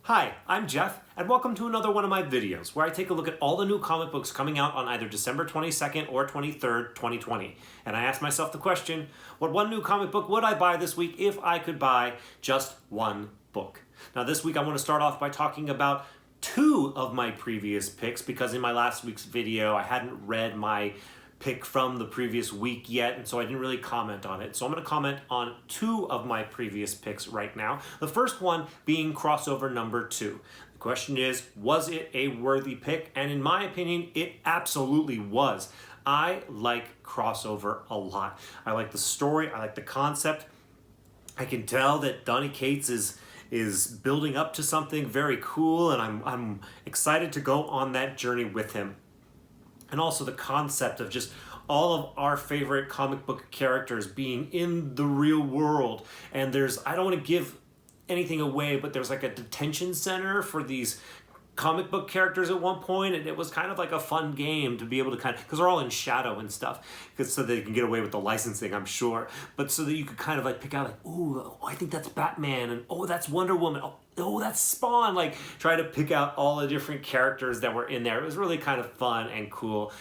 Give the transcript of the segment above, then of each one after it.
Hi, I'm Jeff, and welcome to another one of my videos where I take a look at all the new comic books coming out on either December 22nd or 23rd, 2020. And I ask myself the question, what one new comic book would I buy this week if I could buy just one book? Now this week I want to start off by talking about two of my previous picks, because in my last week's video I hadn't read my pick from the previous week yet, and so I didn't really comment on it. So I'm going to comment on two of my previous picks right now. The first one being crossover number 2. The question is, was it a worthy pick? And in my opinion, it absolutely was. I like crossover a lot. I like the story, I like the concept. I can tell that Donny Cates is building up to something very cool, and I'm excited to go on that journey with him. And also the concept of just all of our favorite comic book characters being in the real world. And I don't want to give anything away, but there's like a detention center for these comic book characters at one point, and it was kind of like a fun game to be able to because they're all in shadow and stuff, so they can get away with the licensing, I'm sure, but so that you could kind of like pick out like, oh, I think that's Batman, and oh, that's Wonder Woman, oh, that's Spawn, like try to pick out all the different characters that were in there. It was really kind of fun and cool.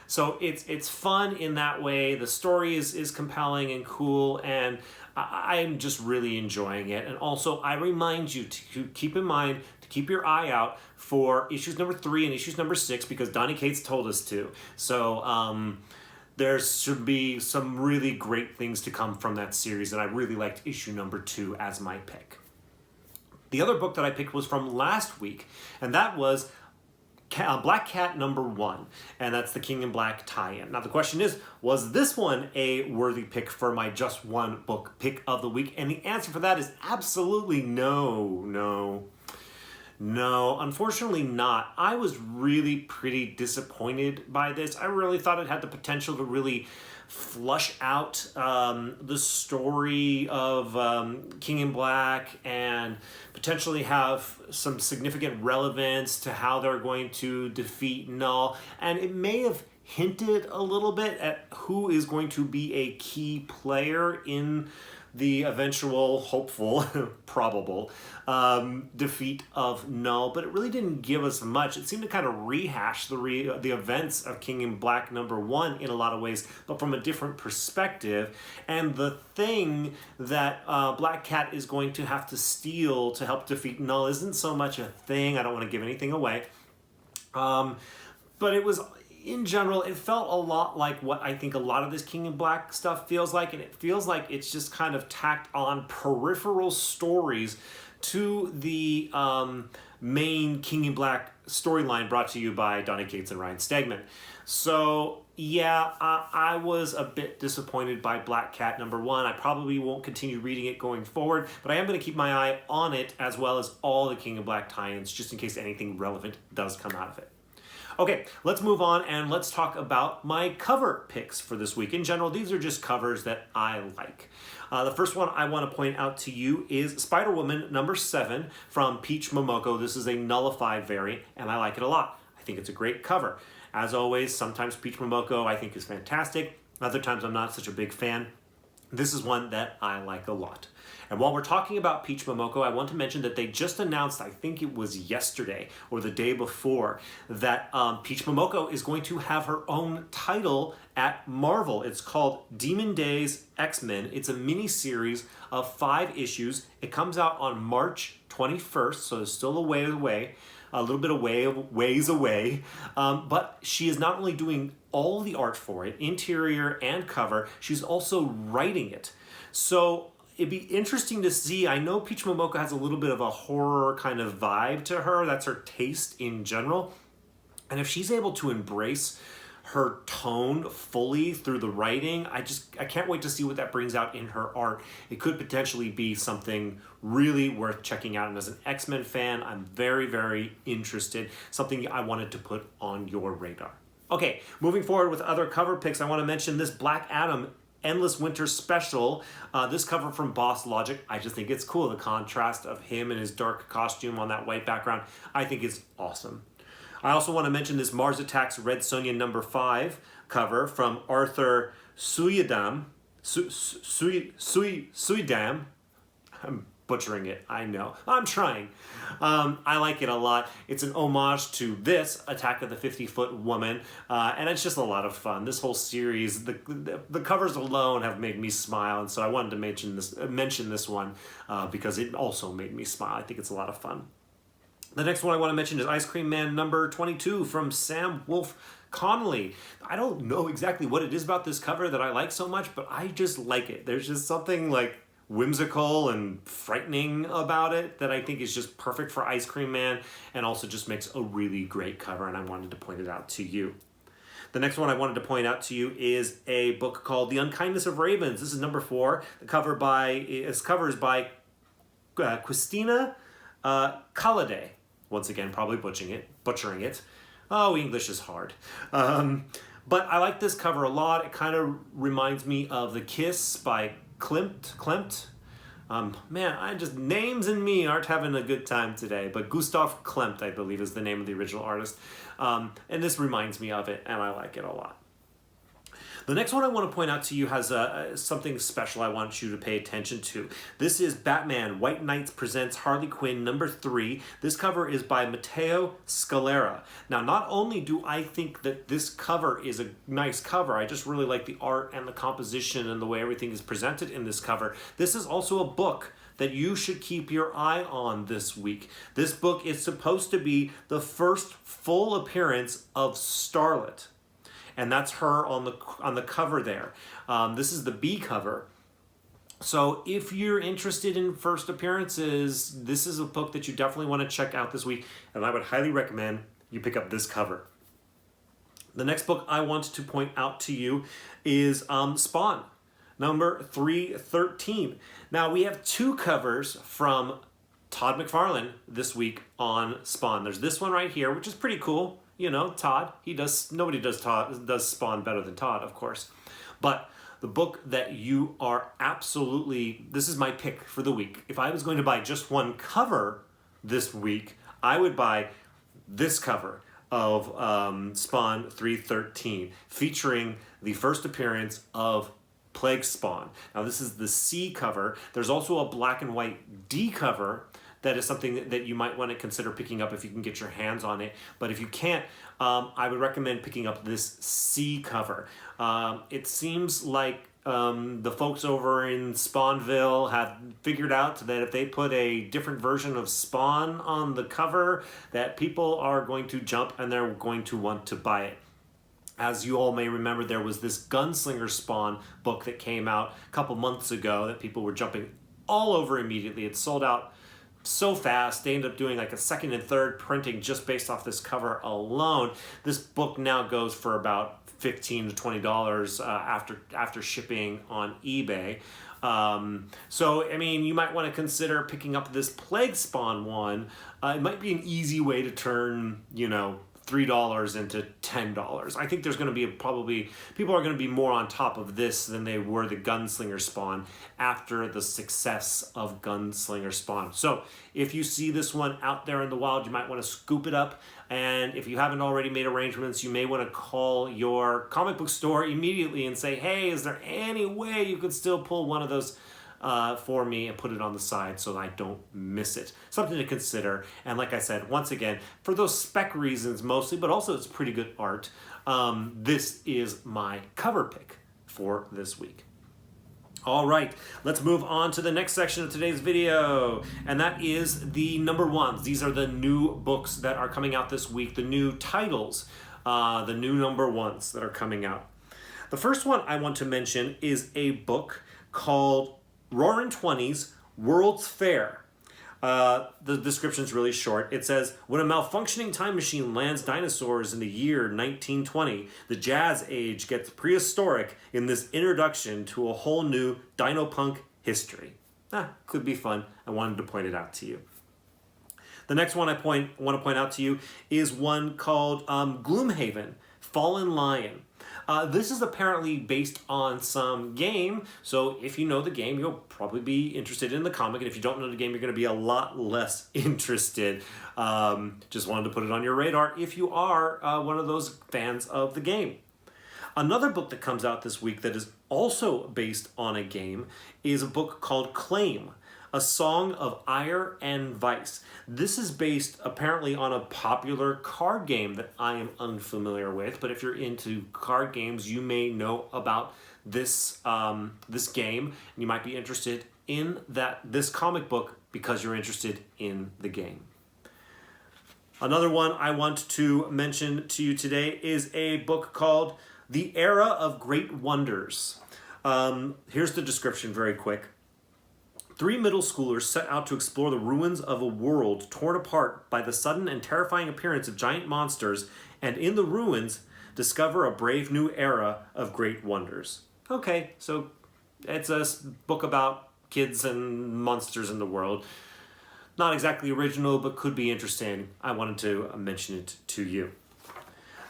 So it's fun in that way. The story is compelling and cool, and I'm just really enjoying it. And also I remind you to keep in mind to keep your eye out for issues number 3 and issues number 6, because Donny Cates told us to. So there should be some really great things to come from that series, and I really liked issue number 2 as my pick. The other book that I picked was from last week, and that was Black Cat number 1, and that's the King in Black tie-in. Now the question is, was this one a worthy pick for my just one book pick of the week? And the answer for that is absolutely no, unfortunately not. I was really pretty disappointed by this. I really thought it had the potential to really flush out the story of King in Black and potentially have some significant relevance to how they're going to defeat Null. And it may have hinted a little bit at who is going to be a key player in the eventual, hopeful, probable defeat of Null, but it really didn't give us much. It seemed to kind of rehash the events of King in Black number 1 in a lot of ways, but from a different perspective. And the thing that Black Cat is going to have to steal to help defeat Null isn't so much a thing. I don't want to give anything away. But it was, in general, it felt a lot like what I think a lot of this King in Black stuff feels like, and it feels like it's just kind of tacked on peripheral stories to the main King in Black storyline brought to you by Donny Cates and Ryan Stegman. So yeah, I was a bit disappointed by Black Cat number 1. I probably won't continue reading it going forward, but I am going to keep my eye on it, as well as all the King in Black tie-ins, just in case anything relevant does come out of it. Okay, let's move on and let's talk about my cover picks for this week. In general, these are just covers that I like. The first one I want to point out to you is Spider-Woman number 7 from Peach Momoko. This is a nullified variant, and I like it a lot. I think it's a great cover. As always, sometimes Peach Momoko I think is fantastic. Other times I'm not such a big fan. This is one that I like a lot. And while we're talking about Peach Momoko, I want to mention that they just announced, I think it was yesterday or the day before, that Peach Momoko is going to have her own title at Marvel. It's called Demon Days X-Men. It's a mini-series of 5 issues. It comes out on March 21st, so it's still a ways away. But she is not only doing all the art for it, interior and cover, she's also writing it. So it'd be interesting to see. I know Peach Momoko has a little bit of a horror kind of vibe to her. That's her taste in general. And if she's able to embrace her tone fully through the writing, I can't wait to see what that brings out in her art. It could potentially be something really worth checking out. And as an X-Men fan, I'm very, very interested. Something I wanted to put on your radar. Okay, moving forward with other cover picks, I want to mention this Black Adam Endless Winter Special. This cover from Boss Logic, I just think it's cool. The contrast of him and his dark costume on that white background, I think is awesome. I also want to mention this Mars Attacks Red Sonja number 5 cover from Arthur Suyadam. Suyadam. I'm butchering it, I know. I'm trying. I like it a lot. It's an homage to this, Attack of the 50-Foot Woman, and it's just a lot of fun. This whole series, the covers alone have made me smile, and so I wanted to mention this one because it also made me smile. I think it's a lot of fun. The next one I want to mention is Ice Cream Man number 22 from Sam Wolf Connolly. I don't know exactly what it is about this cover that I like so much, but I just like it. There's just something like whimsical and frightening about it that I think is just perfect for Ice Cream Man, and also just makes a really great cover, and I wanted to point it out to you. The next one I wanted to point out to you is a book called The Unkindness of Ravens. This is number 4. The cover is by Christina Colliday. Once again, probably butchering it. Oh, English is hard. But I like this cover a lot. It kind of reminds me of The Kiss by Klimt. Man, names and me aren't having a good time today, but Gustav Klimt, I believe, is the name of the original artist. And this reminds me of it, and I like it a lot. The next one I want to point out to you has something special I want you to pay attention to. This is Batman White Knights Presents Harley Quinn number 3. This cover is by Matteo Scalera. Now, not only do I think that this cover is a nice cover, I just really like the art and the composition and the way everything is presented in this cover. This is also a book that you should keep your eye on this week. This book is supposed to be the first full appearance of Starlet. And that's her on the cover there. This is the B cover. So if you're interested in first appearances, this is a book that you definitely want to check out this week, and I would highly recommend you pick up this cover. The next book I want to point out to you is Spawn, number 313. Now we have 2 covers from Todd McFarlane this week on Spawn. There's this one right here, which is pretty cool. You know, Todd, nobody does Spawn better than Todd, of course. But the book that you are this is my pick for the week. If I was going to buy just one cover this week, I would buy this cover of Spawn 313, featuring the first appearance of Plague Spawn. Now, this is the C cover. There's also a black and white D cover. That is something that you might want to consider picking up if you can get your hands on it. But if you can't, I would recommend picking up this C cover. It seems like the folks over in Spawnville have figured out that if they put a different version of Spawn on the cover, that people are going to jump and they're going to want to buy it. As you all may remember, there was this Gunslinger Spawn book that came out a couple months ago that people were jumping all over immediately. It sold out so fast. They ended up doing like a second and third printing just based off this cover alone. This book now goes for about $15 to $20 after shipping on eBay. So I mean, you might want to consider picking up this Plague Spawn one. It might be an easy way to turn, $3 into $10. I think there's going to be people are going to be more on top of this than they were the Gunslinger Spawn after the success of Gunslinger Spawn. So if you see this one out there in the wild, you might want to scoop it up. And if you haven't already made arrangements, you may want to call your comic book store immediately and say, hey, is there any way you could still pull one of those for me and put it on the side so that I don't miss it. Something to consider. And like I said, once again, for those spec reasons mostly, but also it's pretty good art, this is my cover pick for this week. All right, let's move on to the next section of today's video, and that is the number ones. These are the new books that are coming out this week, the new titles, the new number ones that are coming out. The first one I want to mention is a book called Roaring Twenties World's Fair. The description's really short. It says, when a malfunctioning time machine lands dinosaurs in the year 1920, the Jazz Age gets prehistoric in this introduction to a whole new Dinopunk history. Could be fun. I wanted to point it out to you. The next one I want to point out to you is one called Gloomhaven, Fallen Lion. This is apparently based on some game, so if you know the game, you'll probably be interested in the comic, and if you don't know the game, you're going to be a lot less interested. Just wanted to put it on your radar if you are one of those fans of the game. Another book that comes out this week that is also based on a game is a book called Claim. A Song of Ire and Vice. This is based apparently on a popular card game that I am unfamiliar with, but if you're into card games, you may know about this this game, and you might be interested in this comic book because you're interested in the game. Another one I want to mention to you today is a book called The Era of Great Wonders. Here's the description very quick. 3 middle schoolers set out to explore the ruins of a world torn apart by the sudden and terrifying appearance of giant monsters, and in the ruins, discover a brave new era of great wonders. Okay, so it's a book about kids and monsters in the world. Not exactly original, but could be interesting. I wanted to mention it to you.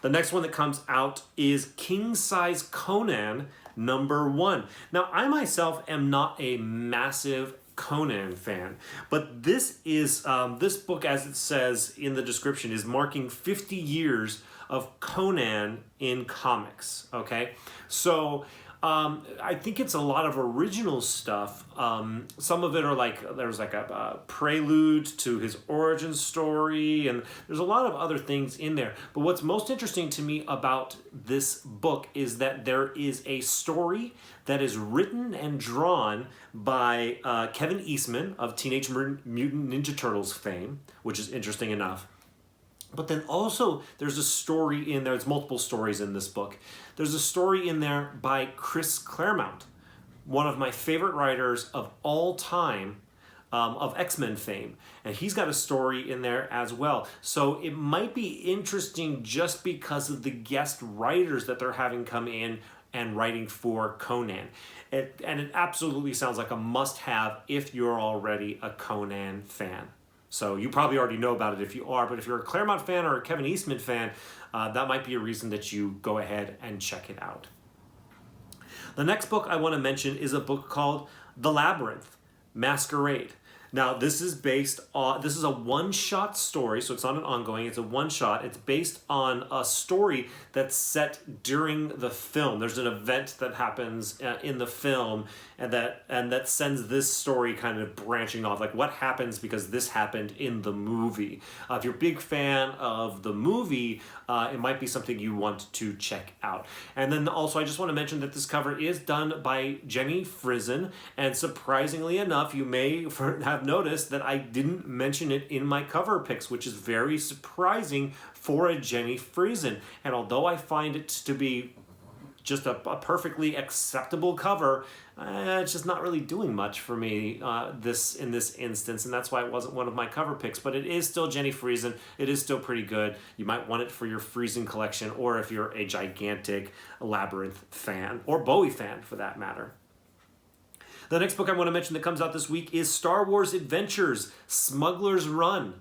The next one that comes out is King Size Conan #1. Now, I myself am not a massive Conan fan, but this is this book, as it says in the description, is marking 50 years of Conan in comics. Okay, so I think it's a lot of original stuff. Some of it are like, there's like a prelude to his origin story, and there's a lot of other things in there. But what's most interesting to me about this book is that there is a story that is written and drawn by Kevin Eastman of Teenage Mutant Ninja Turtles fame, which is interesting enough. But then also there's a story in there, there's multiple stories in this book. There's a story in there by Chris Claremont, one of my favorite writers of all time, of X-Men fame. And he's got a story in there as well. So it might be interesting just because of the guest writers that they're having come in and writing for Conan. And it absolutely sounds like a must-have if you're already a Conan fan. So you probably already know about it if you are, but if you're a Claremont fan or a Kevin Eastman fan, that might be a reason that you go ahead and check it out. The next book I want to mention is a book called The Labyrinth, Masquerade. Now, this is a one-shot story, so it's not an ongoing, it's a one-shot. It's based on a story that's set during the film. There's an event that happens in the film and that sends this story kind of branching off, like what happens because this happened in the movie. If you're a big fan of the movie, it might be something you want to check out. And then also, I just want to mention that this cover is done by Jenny Frison, and surprisingly enough, you may have noticed that I didn't mention it in my cover picks, which is very surprising for a Jenny Frison. And although I find it to be just a perfectly acceptable cover, it's just not really doing much for me in this instance, and that's why it wasn't one of my cover picks. But it is still Jenny Frison. It is still pretty good. You might want it for your Frison collection, or if you're a gigantic Labyrinth fan, or Bowie fan for that matter. The next book I want to mention that comes out this week is Star Wars Adventures, Smuggler's Run.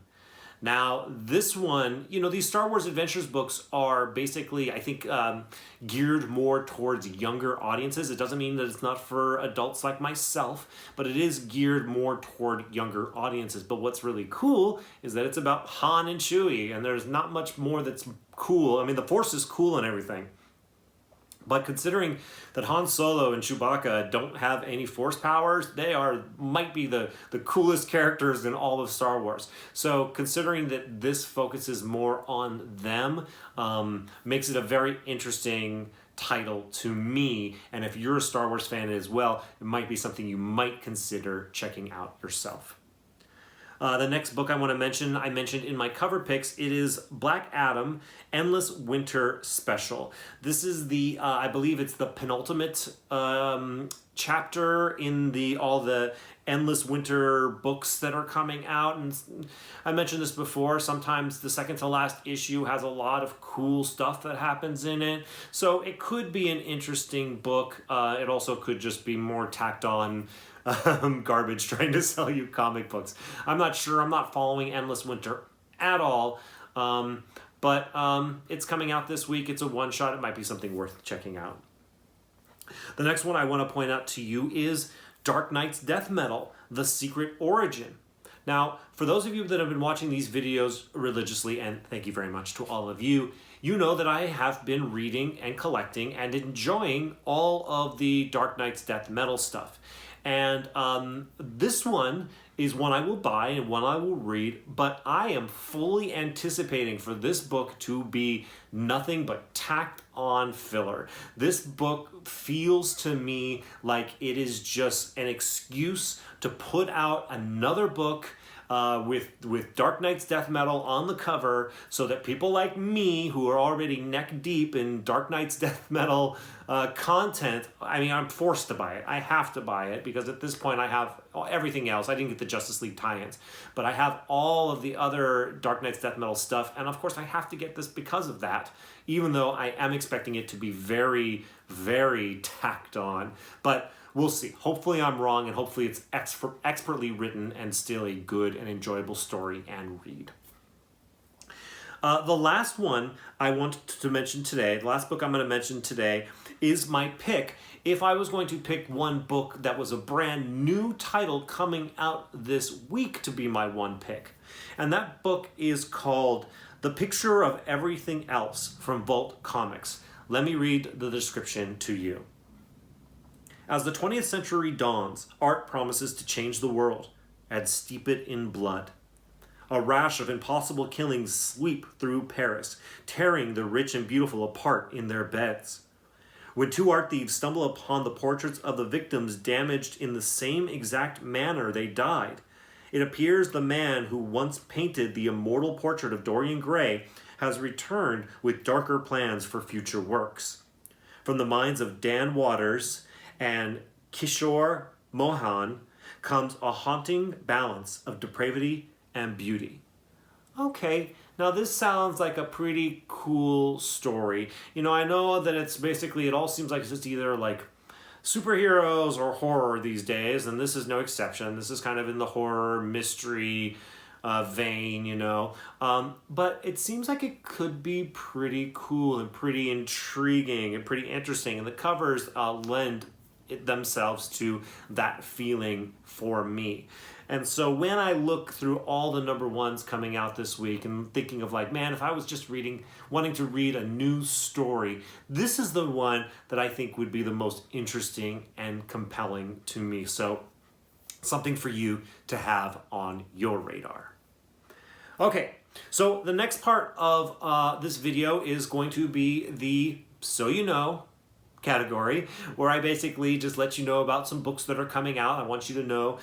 Now, this one, these Star Wars Adventures books are basically, I think, geared more towards younger audiences. It doesn't mean that it's not for adults like myself, but it is geared more toward younger audiences. But what's really cool is that it's about Han and Chewie, and there's not much more that's cool. I mean, the Force is cool and everything. But considering that Han Solo and Chewbacca don't have any Force powers, they might be the coolest characters in all of Star Wars. So considering that this focuses more on them, makes it a very interesting title to me. And if you're a Star Wars fan as well, it might be something you might consider checking out yourself. The next book I want to mention, I mentioned in my cover picks, it is Black Adam, Endless Winter Special. This is I believe it's the penultimate chapter in all the Endless Winter books that are coming out. And I mentioned this before, sometimes the second to last issue has a lot of cool stuff that happens in it. So it could be an interesting book. It also could just be more tacked on garbage trying to sell you comic books. I'm not sure. I'm not following Endless Winter at all. But it's coming out this week. It's a one-shot. It might be something worth checking out. The next one I want to point out to you is Dark Knight's Death Metal, The Secret Origin. Now, for those of you that have been watching these videos religiously, and thank you very much to all of you, you know that I have been reading and collecting and enjoying all of the Dark Knight's Death Metal stuff. And this one is one I will buy and one I will read, but I am fully anticipating for this book to be nothing but tacked on filler. This book feels to me like it is just an excuse to put out another book with Dark Knight's Death Metal on the cover, so that people like me, who are already neck deep in Dark Knight's Death Metal content, I mean, I'm forced to buy it. I have to buy it because at this point I have everything else. I didn't get the Justice League tie-ins, but I have all of the other Dark Knight's Death Metal stuff, and of course I have to get this because of that, even though I am expecting it to be very, very tacked on. But we'll see. Hopefully I'm wrong, and hopefully it's expertly written and still a good and enjoyable story and read. The last one I want to mention today, the last book I'm going to mention today, is my pick. If I was going to pick one book that was a brand new title coming out this week to be my one pick, and that book is called The Picture of Everything Else from Vault Comics. Let me read the description to you. As the 20th century dawns, art promises to change the world and steep it in blood. A rash of impossible killings sweep through Paris, tearing the rich and beautiful apart in their beds. When two art thieves stumble upon the portraits of the victims damaged in the same exact manner they died, it appears the man who once painted the immortal portrait of Dorian Gray has returned with darker plans for future works. From the minds of Dan Waters and Kishore Mohan comes a haunting balance of depravity and beauty. Okay, now this sounds like a pretty cool story. You know, I know that it's basically, it all seems like it's just either like superheroes or horror these days, and this is no exception. This is kind of in the horror mystery vein, you know. But it seems like it could be pretty cool and pretty intriguing and pretty interesting, and the covers lend themselves to that feeling for me. And so when I look through all the number ones coming out this week and thinking of like, man, if I was just wanting to read a new story, this is the one that I think would be the most interesting and compelling to me. So something for you to have on your radar. Okay, so the next part of this video is going to be the So You Know category, where I basically just let you know about some books that are coming out. I want you to know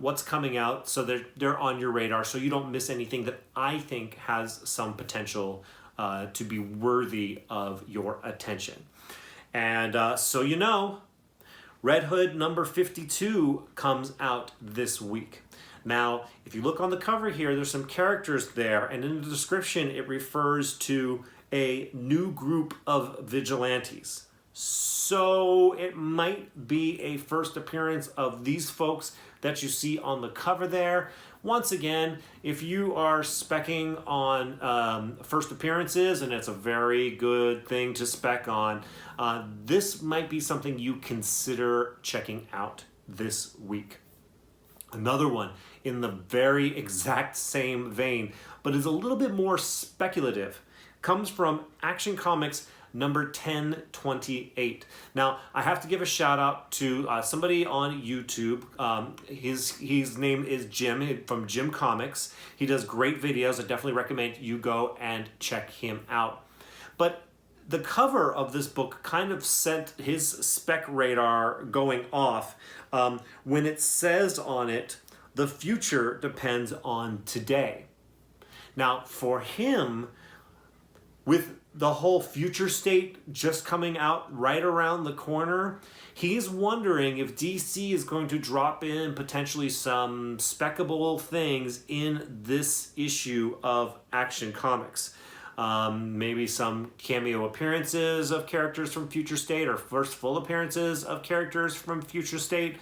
what's coming out so they're on your radar, so you don't miss anything that I think has some potential to be worthy of your attention. And so you know, Red Hood number 52 comes out this week. Now, if you look on the cover here, there's some characters there, and in the description it refers to a new group of vigilantes. So it might be a first appearance of these folks that you see on the cover there. Once again, if you are specking on first appearances, and it's a very good thing to spec on, this might be something you consider checking out this week. Another one in the very exact same vein, but is a little bit more speculative, comes from Action Comics number 1028. Now, I have to give a shout out to somebody on YouTube. His name is Jim from Jim Comics. He does great videos. I definitely recommend you go and check him out. But the cover of this book kind of sent his spec radar going off when it says on it, "The future depends on today." Now, for him, with the whole Future State just coming out right around the corner, he's wondering if DC is going to drop in potentially some speckable things in this issue of Action Comics. Maybe some cameo appearances of characters from Future State, or first full appearances of characters from Future State.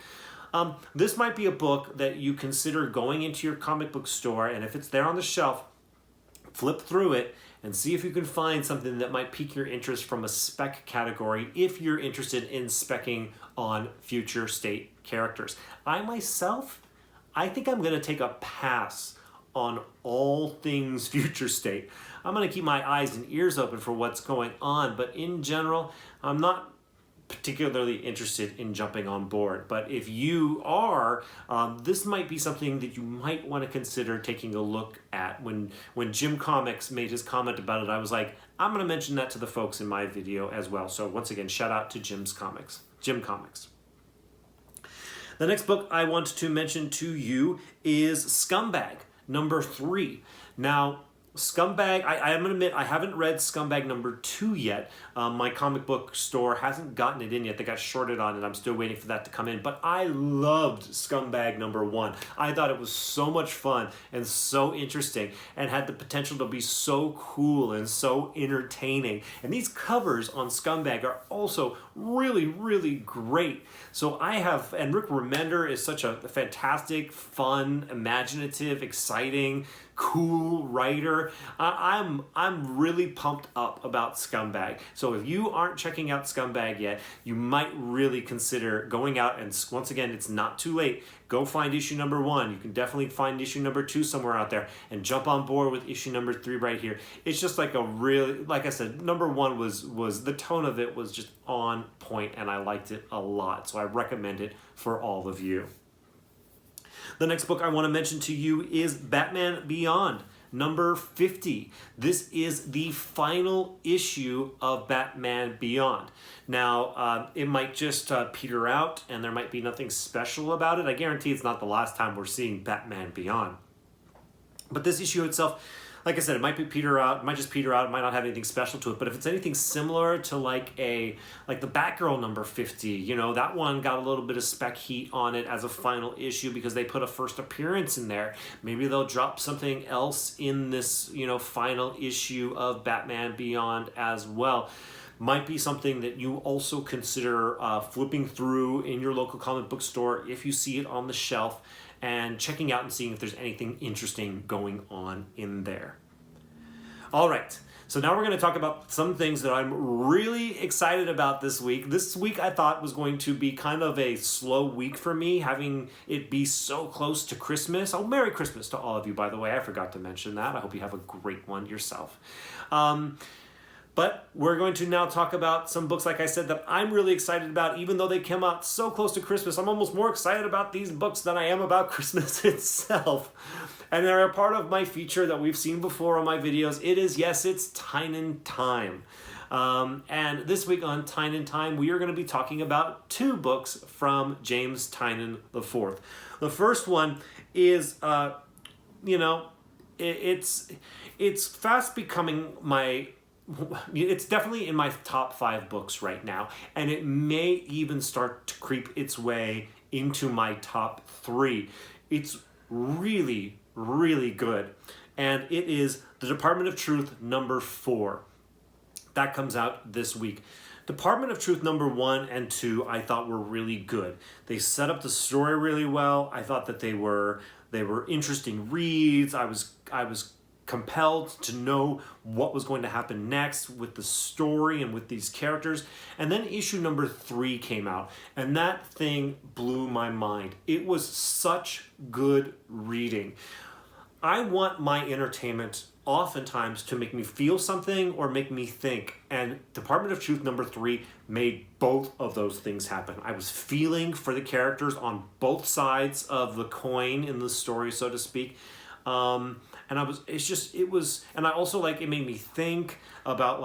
This might be a book that you consider going into your comic book store, and if it's there on the shelf, flip through it and see if you can find something that might pique your interest from a spec category if you're interested in specking on Future State characters. I myself, I think I'm going to take a pass on all things Future State. I'm going to keep my eyes and ears open for what's going on, but in general, I'm not particularly interested in jumping on board. But if you are, this might be something that you might want to consider taking a look at. When Jim Comics made his comment about it, I was like, I'm going to mention that to the folks in my video as well. So once again, shout out to Jim Comics. The next book I want to mention to you is Scumbag, number 3. Now, Scumbag, I'm going to admit I haven't read Scumbag number 2 yet. My comic book store hasn't gotten it in yet. They got shorted on it. I'm still waiting for that to come in. But I loved Scumbag number 1. I thought it was so much fun and so interesting and had the potential to be so cool and so entertaining. And these covers on Scumbag are also really, really great. So and Rick Remender is such a fantastic, fun, imaginative, exciting, cool writer. I'm really pumped up about Scumbag. So if you aren't checking out Scumbag yet, you might really consider going out and, once again, it's not too late. Go find issue number 1. You can definitely find issue number 2 somewhere out there and jump on board with issue number 3 right here. It's just like like I said, number 1 was the tone of it was just on point and I liked it a lot. So I recommend it for all of you. The next book I want to mention to you is Batman Beyond, number 50. This is the final issue of Batman Beyond. Now, it might just peter out and there might be nothing special about it. I guarantee it's not the last time we're seeing Batman Beyond. But this issue itself, like I said, it might just peter out, it might not have anything special to it, but if it's anything similar to like the Batgirl number 50, that one got a little bit of spec heat on it as a final issue because they put a first appearance in there. Maybe they'll drop something else in this, final issue of Batman Beyond as well. Might be something that you also consider flipping through in your local comic book store if you see it on the shelf, and checking out and seeing if there's anything interesting going on in there. All right, so now we're going to talk about some things that I'm really excited about this week. This week I thought was going to be kind of a slow week for me, having it be so close to Christmas. Oh, Merry Christmas to all of you, by the way. I forgot to mention that. I hope you have a great one yourself. But we're going to now talk about some books, like I said, that I'm really excited about, even though they came out so close to Christmas. I'm almost more excited about these books than I am about Christmas itself. And they're a part of my feature that we've seen before on my videos. It's Tynan Time. And this week on Tynan Time, we are going to be talking about 2 books from James Tynan IV. The first one is, it's fast becoming it's definitely in my top 5 books right now, and it may even start to creep its way into my top 3. It's really, really good, and it is The Department of Truth number 4. That comes out this week. Department of Truth number 1 and 2 I thought were really good. They set up the story really well. I thought that they were interesting reads. I was compelled to know what was going to happen next with the story and with these characters. And then issue number 3 came out, and that thing blew my mind. It was such good reading. I want my entertainment oftentimes to make me feel something or make me think, and Department of Truth number 3 made both of those things happen. I was feeling for the characters on both sides of the coin in the story, so to speak. And I also it made me think about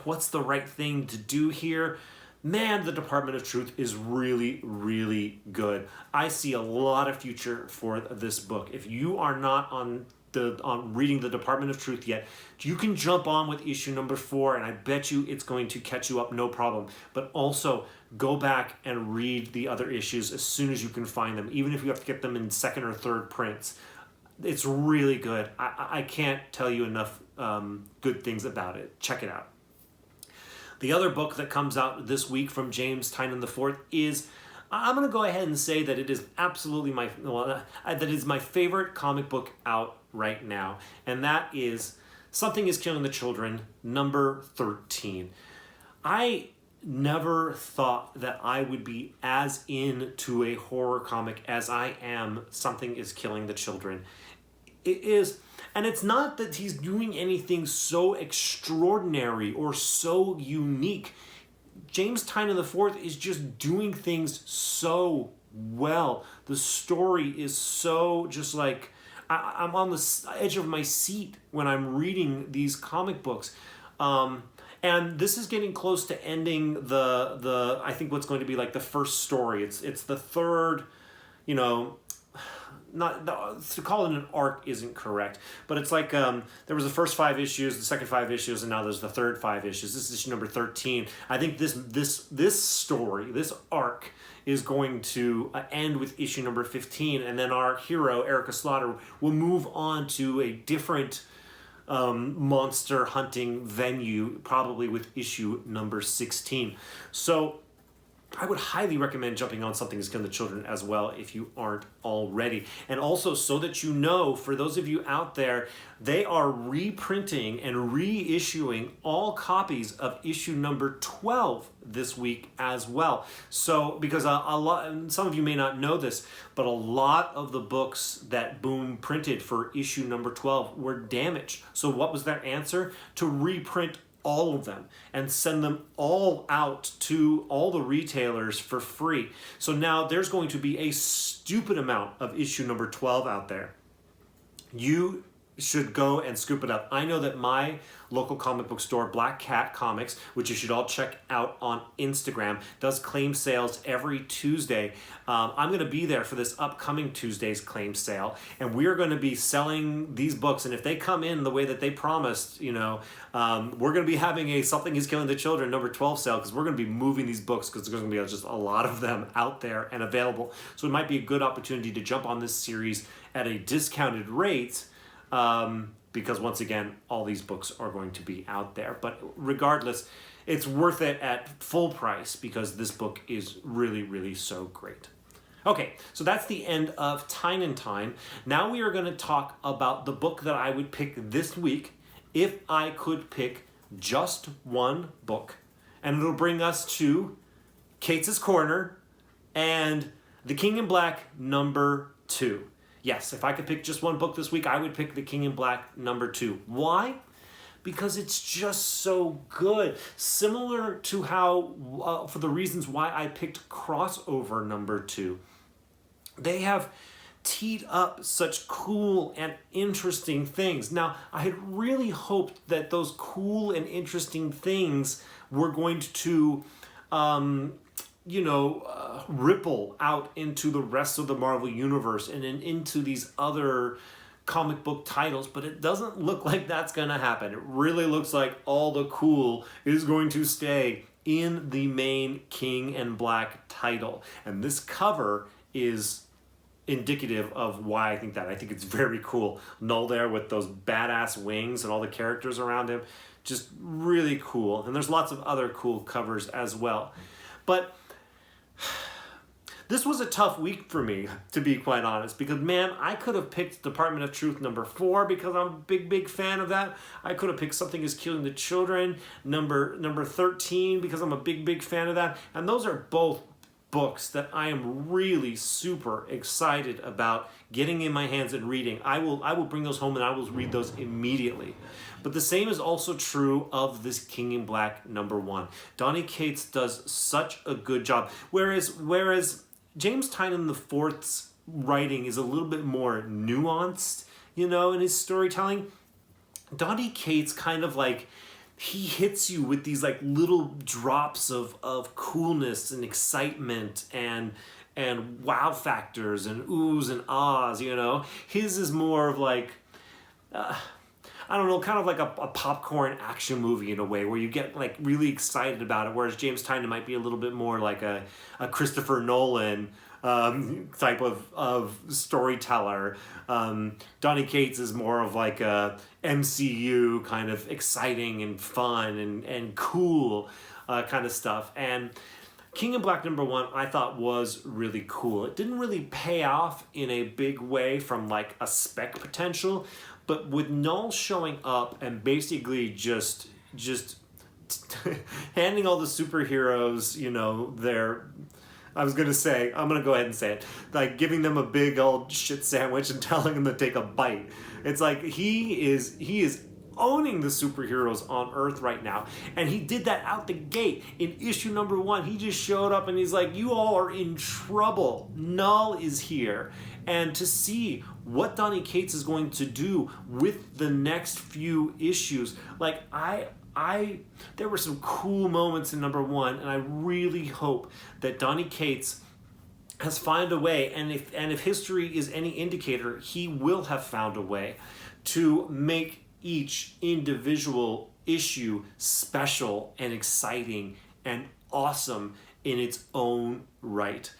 what's the right thing to do here. Man, the Department of Truth is really, really good. I see a lot of future for this book. If you are not on reading the Department of Truth yet, you can jump on with issue number 4, and I bet you it's going to catch you up, no problem. But also go back and read the other issues as soon as you can find them, even if you have to get them in 2nd or 3rd prints. It's really good. I can't tell you enough good things about it. Check it out. The other book that comes out this week from James Tynan IV is, I'm going to go ahead and say that it is absolutely that is my favorite comic book out right now, and that is Something is Killing the Children, number 13. I never thought that I would be as into a horror comic as I am Something is Killing the Children. It is, and it's not that he's doing anything so extraordinary or so unique. James Tynion IV is just doing things so well. The story is so just like, I'm on the edge of my seat when I'm reading these comic books. And this is getting close to ending the I think what's going to be like the first story. It's the third, you know, to call it an arc isn't correct, but it's like there was the first 5 issues, the second 5 issues, and now there's the third 5 issues. This is issue number 13. I think this story, this arc, is going to end with issue number 15, and then our hero Erica Slaughter will move on to a different monster hunting venue, probably with issue number 16. So I would highly recommend jumping on Something Is Killing the Children as well if you aren't already. And also, so that you know, for those of you out there, they are reprinting and reissuing all copies of issue number 12 this week as well. So, because a lot, and some of you may not know this, but a lot of the books that Boom printed for issue number 12 were damaged. So what was their answer? To reprint all of them and send them all out to all the retailers for free. So now there's going to be a stupid amount of issue number 12 out there. You should go and scoop it up. I know that my local comic book store, Black Cat Comics, which you should all check out on Instagram, does claim sales every Tuesday. I'm going to be there for this upcoming Tuesday's claim sale, and we're going to be selling these books. And if they come in the way that they promised, you know, we're going to be having a Something Is Killing the Children number 12 sale, because we're going to be moving these books because there's going to be just a lot of them out there and available. So it might be a good opportunity to jump on this series at a discounted rate. Because once again, all these books are going to be out there. But regardless, it's worth it at full price because this book is really, really so great. Okay, so that's the end of Tynion Time. Now we are going to talk about the book that I would pick this week if I could pick just one book. And it'll bring us to Kate's Corner and The King in Black number 2. Yes, if I could pick just one book this week, I would pick The King in Black number 2. Why? Because it's just so good. Similar to how, for the reasons why I picked Crossover number 2. They have teed up such cool and interesting things. Now, I had really hoped that those cool and interesting things were going to ripple out into the rest of the Marvel Universe and into these other comic book titles, but it doesn't look like that's going to happen. It really looks like all the cool is going to stay in the main King in Black title. And this cover is indicative of why I think that. I think it's very cool. Null there with those badass wings and all the characters around him. Just really cool. And there's lots of other cool covers as well. But this was a tough week for me, to be quite honest, because, man, I could have picked Department of Truth number 4 because I'm a big fan of that. I could have picked Something Is Killing the Children number 13 because I'm a big fan of that. And those are both books that I am really super excited about getting in my hands and reading. I will bring those home and I will read those immediately. But the same is also true of this King in Black number 1. Donny Cates does such a good job. Whereas James Tynion IV's writing is a little bit more nuanced, in his storytelling. Donny Cates kind of like, he hits you with these like little drops of coolness and excitement and wow factors and oohs and ahs, His is more of like, I don't know, kind of like a popcorn action movie in a way where you get like really excited about it, whereas James Tynion might be a little bit more like a Christopher Nolan type of storyteller. Donny Cates is more of like a MCU kind of exciting and fun and cool kind of stuff. And King in Black number 1 I thought was really cool. It didn't really pay off in a big way from like a spec potential, but with Null showing up and basically just handing all the superheroes, I'm going to go ahead and say it, like giving them a big old shit sandwich and telling them to take a bite. It's like he is owning the superheroes on Earth right now. And he did that out the gate in issue number 1. He just showed up and he's like, you all are in trouble. Null is here. And to see what Donny Cates is going to do with the next few issues, like there were some cool moments in number 1, and I really hope that Donny Cates has found a way, and if history is any indicator, he will have found a way to make each individual issue special and exciting and awesome in its own right.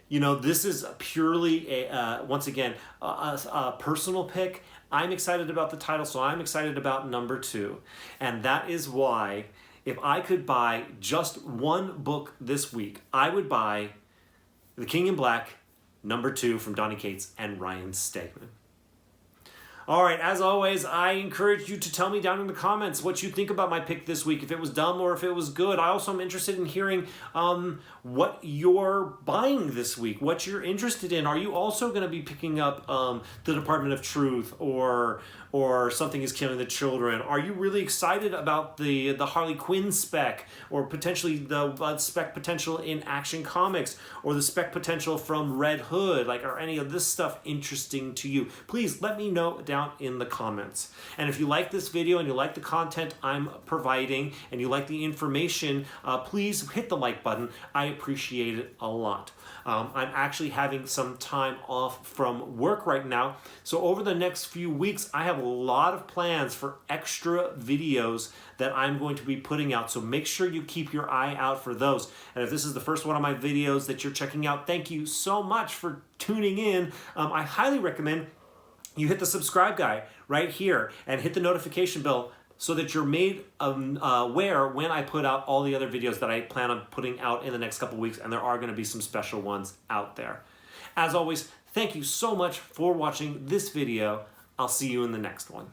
You know, this is purely once again a personal pick. I'm excited about the title, so I'm excited about number 2, and that is why, if I could buy just one book this week, I would buy The King in Black, number 2 from Donny Cates and Ryan Stegman. All right, as always, I encourage you to tell me down in the comments what you think about my pick this week, if it was dumb or if it was good. I also am interested in hearing what you're buying this week, what you're interested in. Are you also going to be picking up The Department of Truth or Something is Killing the Children? Are you really excited about the Harley Quinn spec, or potentially the spec potential in Action Comics, or the spec potential from Red Hood? Like, are any of this stuff interesting to you? Please let me know down in the comments. And if you like this video and you like the content I'm providing and you like the information, please hit the like button. I appreciate it a lot. I'm actually having some time off from work right now, so over the next few weeks I have a lot of plans for extra videos that I'm going to be putting out, so make sure you keep your eye out for those. And if this is the first one of my videos that you're checking out, thank you so much for tuning in. I highly recommend you hit the subscribe guy right here and hit the notification bell so that you're made aware when I put out all the other videos that I plan on putting out in the next couple weeks, and there are going to be some special ones out there. As always, thank you so much for watching this video. I'll see you in the next one.